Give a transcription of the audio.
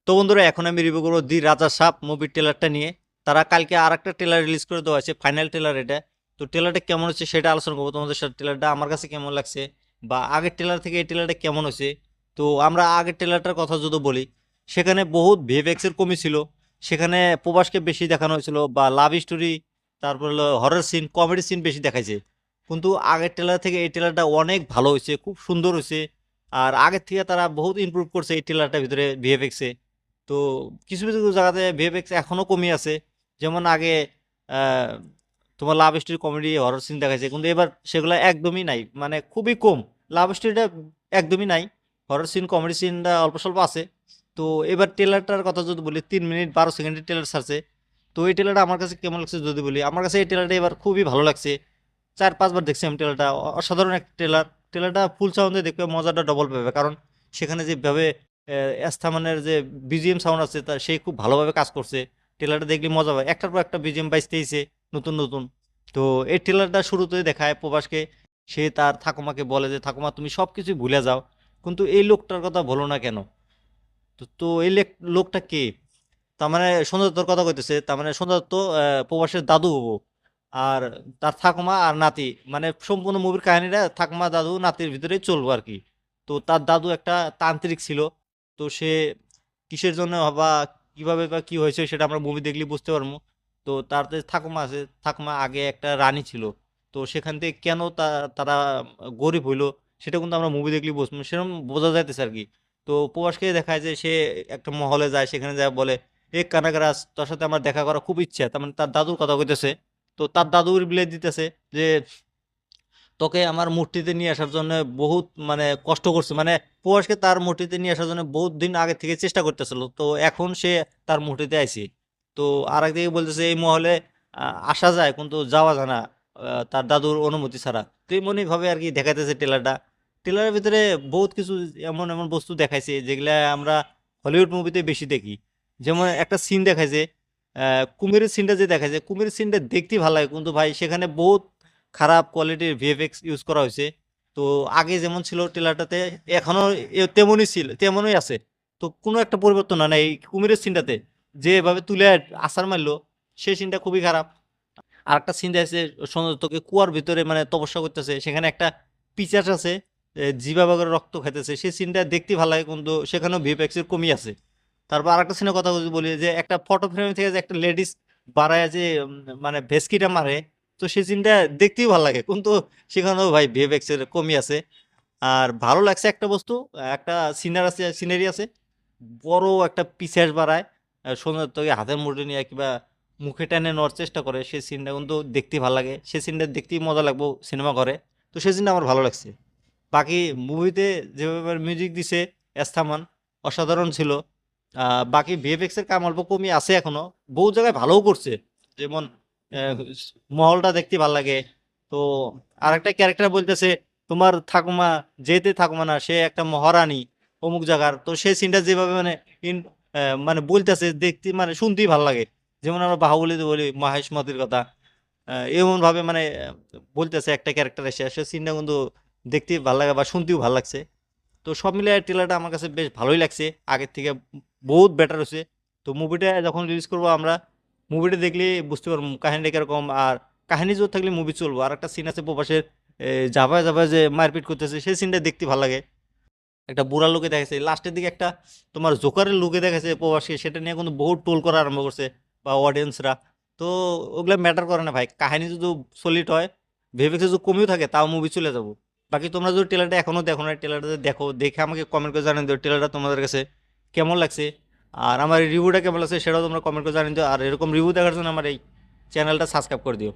তো বন্ধুরা এখন আমি রিভিউ করবো দি রাজা সাপ মুভির ট্রেলারটা নিয়ে। তারা কালকে আর একটা ট্রেলার রিলিজ করে দেওয়া হয়েছে, ফাইনাল ট্রেলার এটা। তো ট্রেলারটা কেমন হচ্ছে সেটা আলোচনা করবো তোমাদের সাথে। ট্রেলারটা আমার কাছে কেমন লাগছে বা আগের ট্রেলার থেকে এই ট্রেলারটা কেমন হয়েছে। তো আমরা আগের ট্রেলারটার কথা যদি বলি, সেখানে বহুত ভিএফএক্সের কমি ছিল। সেখানে প্রবাসকে বেশি দেখানো হয়েছিল বা লাভ স্টোরি, তারপর হলো হরর সিন, কমেডি সিন বেশি দেখাইছে। কিন্তু আগের ট্রেলার থেকে এই ট্রেলারটা অনেক ভালো হয়েছে, খুব সুন্দর হয়েছে। আর আগের থেকে তারা বহুত ইমপ্রুভ করছে এই ট্রেলারটার ভিতরে ভিএফএক্সে। তো কিছু কিছু জায়গাতে ভিএফএক্স এখনো কমই আছে। যেমন আগে আহ, তোমার love story, comedy, horror scene দেখাইছে, কিন্তু এবার সেগুলো একদমই নাই, মানে খুবই কম। লাভ স্টোরিটা একদমই নাই, হরর সিন কমেডি সিনটা অল্প স্বল্প আছে। তো এবার ট্রেলারটার কথা যদি বলি, 3 মিনিট 12 সেকেন্ডের ট্রেলার ছাড়ছে। তো এই ট্রেলারটা আমার কাছে কেমন লাগছে যদি বলি, আমার কাছে এই ট্রেলারটা এবার খুবই ভালো লাগছে। 4-5 বার দেখছি আমি ট্রেলারটা, অসাধারণ একটা ট্রেলার। ট্রেলারটা ফুল সাউন্ডে দেখবে মজাটা ডবল পাবে, কারণ সেখানে যেভাবে এস্থামানের যে বিজিএম সাউন্ড আছে তার সেই খুব ভালোভাবে কাজ করছে। ট্রেলারটা দেখলে মজা পায়, একটার পর একটা বিজিএম বাজতেইছে নতুন নতুন। তো এই ট্রেলারটা শুরুতে দেখায় প্রভাসকে, সে তার ঠাকুমাকে বলে যে ঠাকুমা তুমি সব কিছুই ভুলে যাও, কিন্তু এই লোকটার কথা বলো না কেন। তো তো এই লোকটা কে? তার মানে সঞ্জয় দত্তর কথা কইতেছে, তার মানে সঞ্জয় দত্ত প্রভাসের দাদু হবো। আর তার ঠাকুমা আর নাতি, মানে সম্পূর্ণ মুভির কাহিনীটা ঠাকুমা দাদু নাতির ভিতরেই চলবো আর কি। তো তার দাদু একটা তান্ত্রিক ছিল। তো সে কিসের জন্য বা কিভাবে বা কি হয়েছে সেটা আমরা মুভি দেখলে বুঝতে পারবো। তো তার যে ঠাকুমা আছে, ঠাকুমা আগে একটা রানী ছিল। তো সেখান থেকে কেন তারা গরিব হইলো, সেটা কিন্তু আমরা মুভি দেখলে বুঝবো, সেরকম বোঝা যাইতেছে আর কি। তো প্রভাসকে দেখায় যে সে একটা মহলে যায়, সেখানে যায় বলে এ কানাগরাজ, তোর সাথে আমার দেখা করা খুব ইচ্ছা। তার মানে তার দাদুর কথা কইতেছে। তো তার দাদুর বিলে দিতেছে যে তোকে আমার মূর্তিতে নিয়ে আসার জন্য বহুত মানে কষ্ট করছে, মানে প্রভাসকে তার মূর্তিতে নিয়ে আসার জন্য বহুত দিন আগে থেকে চেষ্টা করতেছিল। তো এখন সে তার মূর্তিতে আইছে। তো আর একদিকে বলতেছে এই মহলে আসা যায় কিন্তু যাওয়া যায় না তার দাদুর অনুমতি ছাড়া। তো এমনই ভাবে আর কি দেখাইতেছে ট্রেলারটা। ট্রেলারের ভিতরে বহুত কিছু এমন এমন বস্তু দেখাইছে যেগুলা আমরা হলিউড মুভিতে বেশি দেখি। যেমন একটা সিন দেখাইছে, কুমিরের সিনটা যে দেখাইছে, কুমিরের সিনটা দেখতেই ভালো লাগে, কিন্তু ভাই সেখানে বহুত খারাপ কোয়ালিটির ভিএফএক্স ইউজ করা হয়েছে। তো আগে যেমন ছিল ট্রেলারটাতে, এখনো তেমনই ছিল, তেমনই আছে। তো কোনো একটা পরিবর্তন হয় না এই কুমিরের সিনটাতে। যেভাবে তুলে আছাড় মারলো, সেই সিনটা খুবই খারাপ। আর একটা সিন আছে, তোকে কুয়ার ভিতরে মানে তপস্যা করতেছে, সেখানে একটা পিচাস আছে জিবা বাগের রক্ত খাইতেছে, সেই সিনটা দেখতে ভালো লাগে, কিন্তু সেখানেও ভিএফএক্স এর কমই আছে। তারপর আরেকটা সিনের কথা যদি বলি, যে একটা ফটো ফ্রেম থেকে যে একটা লেডিস বাড়ায় যে মানে ভেস্কিটা মারে, তো সেই সিনটা দেখতেই ভালো লাগে, কিন্তু সেখানেও ভাই ভিএফএক্স এর কমই আছে। আর ভালো লাগছে একটা বস্তু, একটা সিনারি আছে, বড় একটা পিসাস বাড়ায় সোনার তোকে হাতের মুঠে নিয়ে কিংবা মুখে টেনে নেওয়ার চেষ্টা করে, সেই সিনটা কিন্তু দেখতে ভালো লাগে, সেই সিনটা দেখতেই মজা লাগবো সিনেমা ঘরে। তো সেই সিনটা আমার ভালো লাগছে। বাকি মুভিতে যেভাবে মিউজিক দিছে এস্থামান, অসাধারণ ছিল। বাকি ভিএফএক্স এর কাম অল্প কমই আছে এখনো, বহু জায়গায় ভালোও করছে। যেমন আহ, মহলটা দেখতে ভালো লাগে। তো আরেকটা ক্যারেক্টার বলতেছে তোমার ঠাকুমা, যেতে ঠাকুমা না, সে একটা মহারানী অমুক জায়গার। তো সেই সিনটা যেভাবে মানে ইন মানে বলতেছে, দেখতে মানে শুনতেই ভালো লাগে। যেমন আমরা বাহুবলীতে বলি মহেশ মতির কথা, এমন ভাবে মানে বলতেছে একটা ক্যারেক্টার এসে, সে সিনটা কিন্তু দেখতেই ভালো লাগে বা শুনতেও ভালো লাগছে। তো সব মিলিয়ে ট্রেলারটা আমার কাছে বেশ ভালোই লাগছে, আগের থেকে বহুত বেটার হয়েছে। তো মুভিটা যখন রিলিজ করবো আমরা, মুভিটা দেখলে বুঝতে পারবো কাহিনীটা কিরকম। আর কাহিনী জোর থাকলে মুভি চলবো। আর একটা সিন আছে প্রবাসের জাভায় জাভায় যে মারপিট করতেছে, সেই সিনটা দেখতে ভালো লাগে। একটা বুড়া লোকে দেখাচ্ছে লাস্টের দিকে, একটা তোমার জোকারের লোকে দেখাচ্ছে প্রবাসী, সেটা নিয়ে কিন্তু বহুত টোল করা আরম্ভ করছে বা অডিয়েন্সরা। তো ওগুলা ম্যাটার করে না ভাই, কাহিনী যদি সলিড হয়, ভেবে যদি কমিও থাকে, তাও মুভি চলে যাবো। বাকি তোমরা যদি ট্রেলারটা এখনো দেখো না, ট্রেলারটা দেখো, দেখে আমাকে কমেন্ট করে জানিয়ে দিও ট্রেলারটা তোমাদের কাছে কেমন লাগছে। আর আমার রিভিউটা কেমন লাগছে সেটাও তোমরা কমেন্ট করে জানিয়ে দিও। আর এরকম রিভিউ দেখার জন্য আমার এই চ্যানেলটা সাবস্ক্রাইব করে দিও।